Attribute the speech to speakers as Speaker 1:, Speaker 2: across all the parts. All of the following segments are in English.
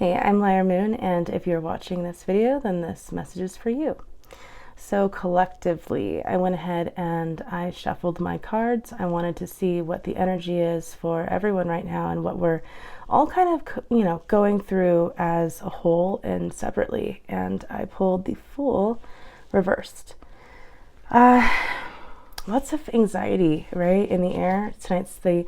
Speaker 1: Hey, I'm Aries Moon, and if you're watching this video, then this message is for you. So collectively, I went ahead and I shuffled my cards. I wanted to see what the energy is for everyone right now and what we're all kind of, going through as a whole and separately. And I pulled the Fool reversed. Lots of anxiety, right, in the air. Tonight's the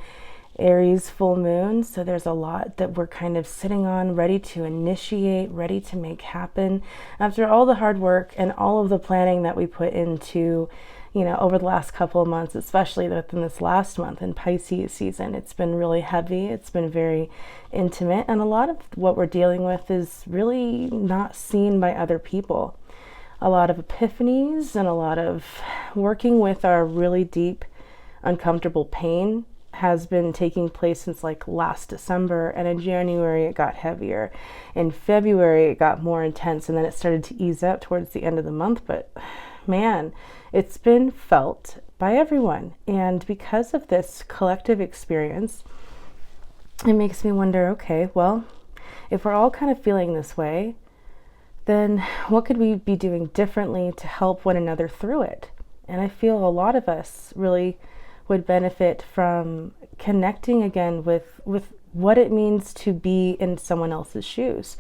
Speaker 1: Aries full moon, so there's a lot that we're kind of sitting on, ready to initiate, ready to make happen after all the hard work and all of the planning that we put into, over the last couple of months, especially within this last month in Pisces season. It's been really heavy, it's been very intimate, and a lot of what we're dealing with is really not seen by other people. A lot of epiphanies and a lot of working with our really deep, uncomfortable pain has been taking place since like last December, and in January it got heavier. In February it got more intense, and then it started to ease up towards the end of the month. But man, it's been felt by everyone, and because of this collective experience, it makes me wonder, okay, well, if we're all kind of feeling this way, then what could we be doing differently to help one another through it? And I feel a lot of us really would benefit from connecting again with what it means to be in someone else's shoes.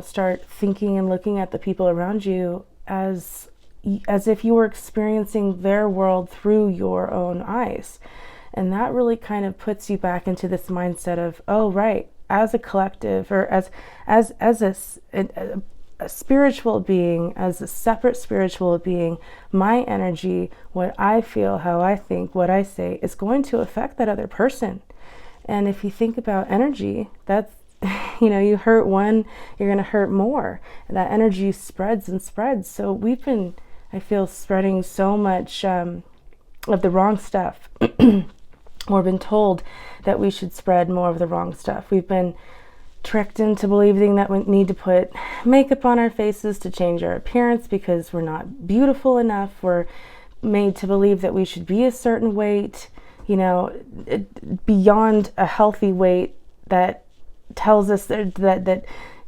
Speaker 1: Start thinking and looking at the people around you as if you were experiencing their world through your own eyes. And that really kind of puts you back into this mindset of, oh, right, as a collective, or as a spiritual being, as a separate spiritual being, my energy, what I feel, how I think, what I say, is going to affect that other person. And if you think about energy, that's, you hurt one, you're going to hurt more. And that energy spreads and spreads. So we've been, I feel, spreading so much of the wrong stuff, or been told that we should spread more of the wrong stuff. We've been tricked into believing that we need to put makeup on our faces to change our appearance because we're not beautiful enough. We're made to believe that we should be a certain weight, beyond a healthy weight that tells us that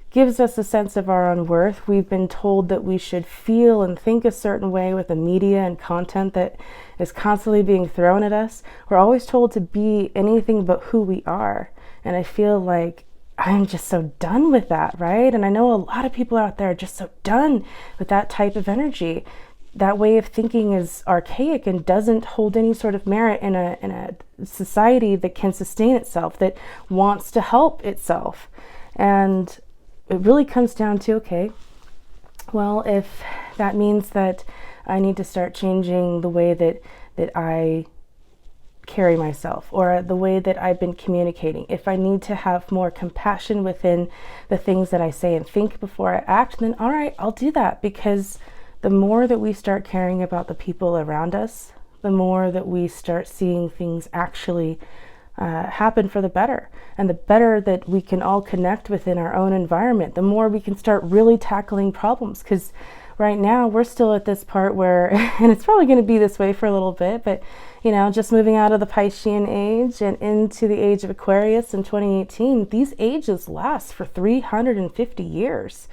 Speaker 1: gives us a sense of our own worth. We've been told that we should feel and think a certain way with the media and content that is constantly being thrown at us. We're always told to be anything but who we are. And I feel like I'm just so done with that, right? And I know a lot of people out there are just so done with that type of energy. That way of thinking is archaic and doesn't hold any sort of merit in a society that can sustain itself, that wants to help itself. And it really comes down to, okay, well, if that means that I need to start changing the way that I carry myself, or the way that I've been communicating, if I need to have more compassion within the things that I say and think before I act, then all right, I'll do that. Because the more that we start caring about the people around us, the more that we start seeing things actually happen for the better, and the better that we can all connect within our own environment, the more we can start really tackling problems. Because right now we're still at this part where, and it's probably going to be this way for a little bit, but just moving out of the Piscean age and into the age of Aquarius in 2018, these ages last for 350 years.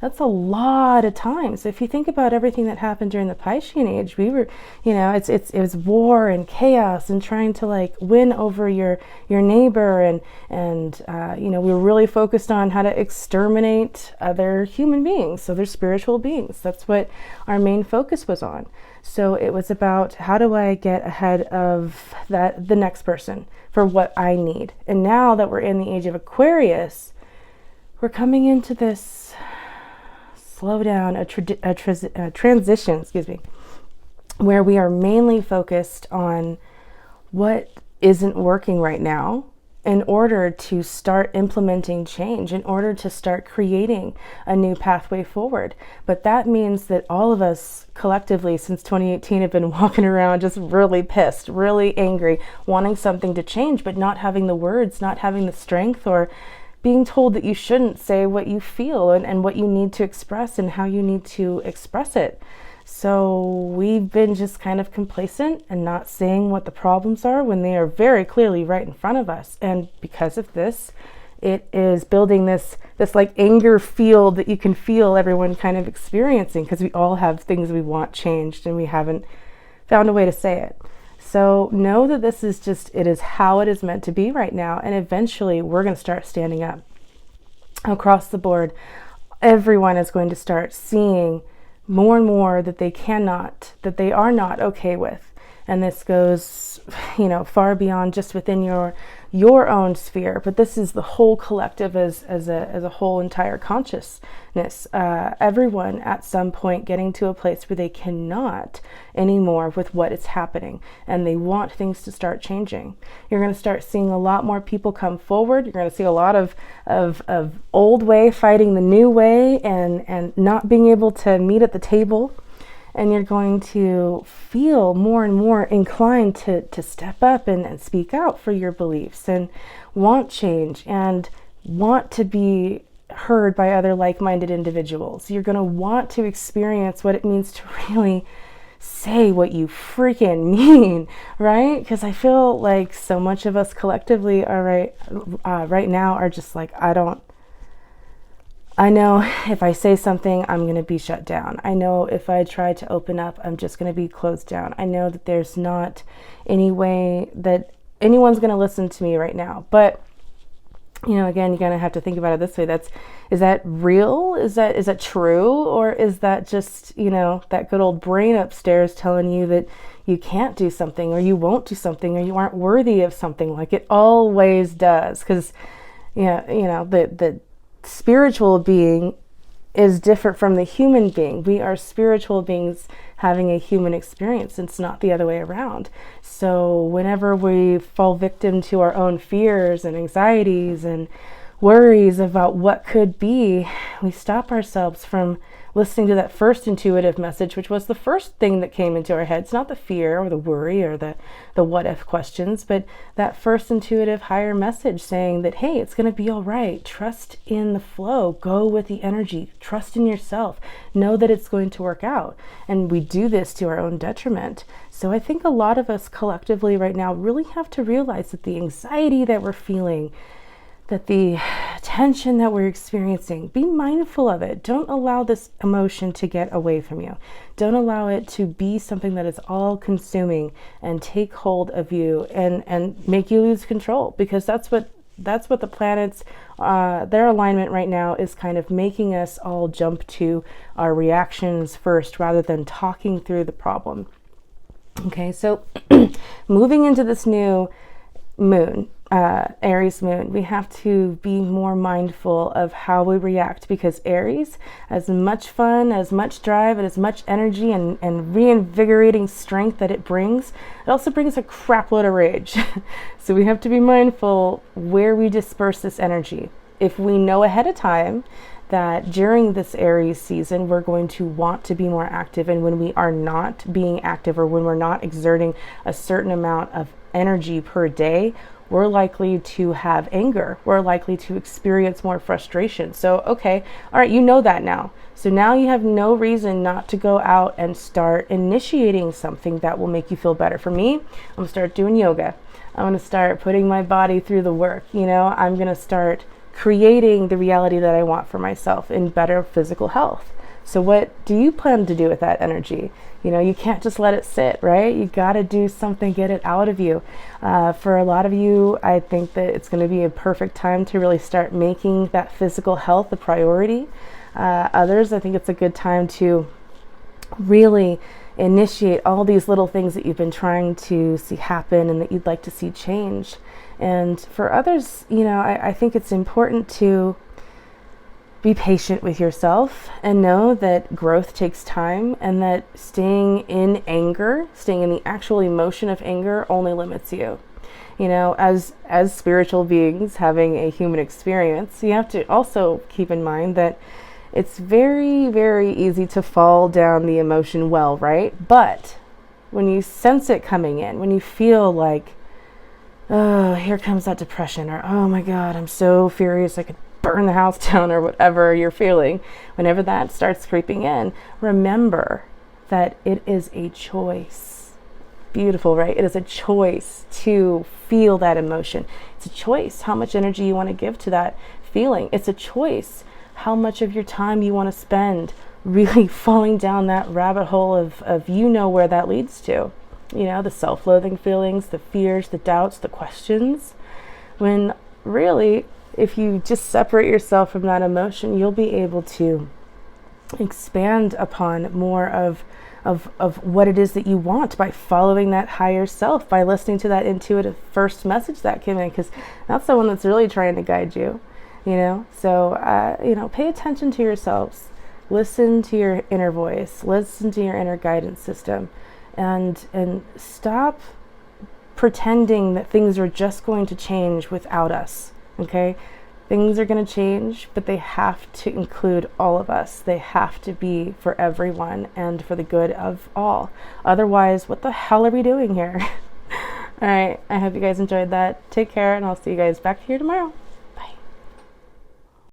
Speaker 1: That's a lot of time. So if you think about everything that happened during the Piscean age, we were, it was war and chaos and trying to like win over your neighbor, and we were really focused on how to exterminate other human beings, other spiritual beings. That's what our main focus was on. So it was about, how do I get ahead of the next person for what I need? And now that we're in the age of Aquarius, we're coming into this slowdown, a transition, where we are mainly focused on what isn't working right now in order to start implementing change, in order to start creating a new pathway forward. But that means that all of us collectively since 2018 have been walking around just really pissed, really angry, wanting something to change, but not having the words, not having the strength, or being told that you shouldn't say what you feel and what you need to express and how you need to express it. So we've been just kind of complacent and not saying what the problems are when they are very clearly right in front of us. And because of this, it is building this this like anger field that you can feel everyone kind of experiencing, because we all have things we want changed and we haven't found a way to say it. So know that this is just, it is how it is meant to be right now. And eventually we're going to start standing up across the board. Everyone is going to start seeing more and more that they are not okay with. And this goes, far beyond just within your own sphere, but this is the whole collective as a whole entire consciousness. Everyone at some point getting to a place where they cannot anymore with what is happening, and they want things to start changing. You're going to start seeing a lot more people come forward. You're going to see a lot of old way fighting the new way, and not being able to meet at the table. And you're going to feel more and more inclined to step up and speak out for your beliefs, and want change, and want to be heard by other like-minded individuals. You're going to want to experience what it means to really say what you freaking mean, right? Because I feel like so much of us collectively are right now are just like, I know if I say something, I'm going to be shut down. I know if I try to open up, I'm just going to be closed down. I know that there's not any way that anyone's going to listen to me right now. But, again, you're going to have to think about it this way. Is that real? Is that true? Or is that just, that good old brain upstairs telling you that you can't do something, or you won't do something, or you aren't worthy of something, like it always does? Because, the spiritual being is different from the human being. We are spiritual beings having a human experience. It's not the other way around. So whenever we fall victim to our own fears and anxieties and worries about what could be, we stop ourselves from listening to that first intuitive message, which was the first thing that came into our heads, not the fear or the worry or the what if questions, but that first intuitive higher message saying that, hey, it's going to be all right. Trust in the flow. Go with the energy. Trust in yourself. Know that it's going to work out. And we do this to our own detriment. So I think a lot of us collectively right now really have to realize that the anxiety that we're feeling, that the tension that we're experiencing, be mindful of it. Don't allow this emotion to get away from you. Don't allow it to be something that is all consuming and take hold of you and make you lose control, because that's what the planets, their alignment right now is kind of making us all jump to our reactions first rather than talking through the problem. Okay, so moving into this new moon, Aries moon, we have to be more mindful of how we react, because Aries, as much fun, as much drive, and as much energy and reinvigorating strength that it brings, it also brings a crap load of rage. So we have to be mindful where we disperse this energy. If we know ahead of time that during this Aries season, we're going to want to be more active, and when we are not being active, or when we're not exerting a certain amount of energy per day, we're likely to have anger. We're likely to experience more frustration. So, okay, all right, you know that now. So now you have no reason not to go out and start initiating something that will make you feel better. For me, I'm gonna start doing yoga. I'm gonna start putting my body through the work. I'm gonna start creating the reality that I want for myself in better physical health. So what do you plan to do with that energy? You can't just let it sit, right? You got to do something, get it out of you. For a lot of you, I think that it's going to be a perfect time to really start making that physical health a priority. Others, I think it's a good time to really initiate all these little things that you've been trying to see happen and that you'd like to see change. And for others, I think it's important to be patient with yourself and know that growth takes time, and that staying in anger, staying in the actual emotion of anger, only limits you. As spiritual beings having a human experience, you have to also keep in mind that it's very, very easy to fall down the emotion well, right? But when you sense it coming in, when you feel like, oh, here comes that depression, or oh my God, I'm so furious, I could burn the house down, or whatever you're feeling, whenever that starts creeping in, remember that it is a choice. Beautiful, right? It is a choice to feel that emotion. It's a choice how much energy you want to give to that feeling. It's a choice how much of your time you want to spend really falling down that rabbit hole of you know where that leads to. You know, the self-loathing feelings, the fears, the doubts, the questions. When really, if you just separate yourself from that emotion, you'll be able to expand upon more of what it is that you want by following that higher self, by listening to that intuitive first message that came in, because that's the one that's really trying to guide you, you know? So, you know, pay attention to yourselves, listen to your inner voice, listen to your inner guidance system, and stop pretending that things are just going to change without us, okay? Things are going to change, but they have to include all of us. They have to be for everyone and for the good of all. Otherwise, what the hell are we doing here? All right, I hope you guys enjoyed that. Take care, and I'll see you guys back here tomorrow.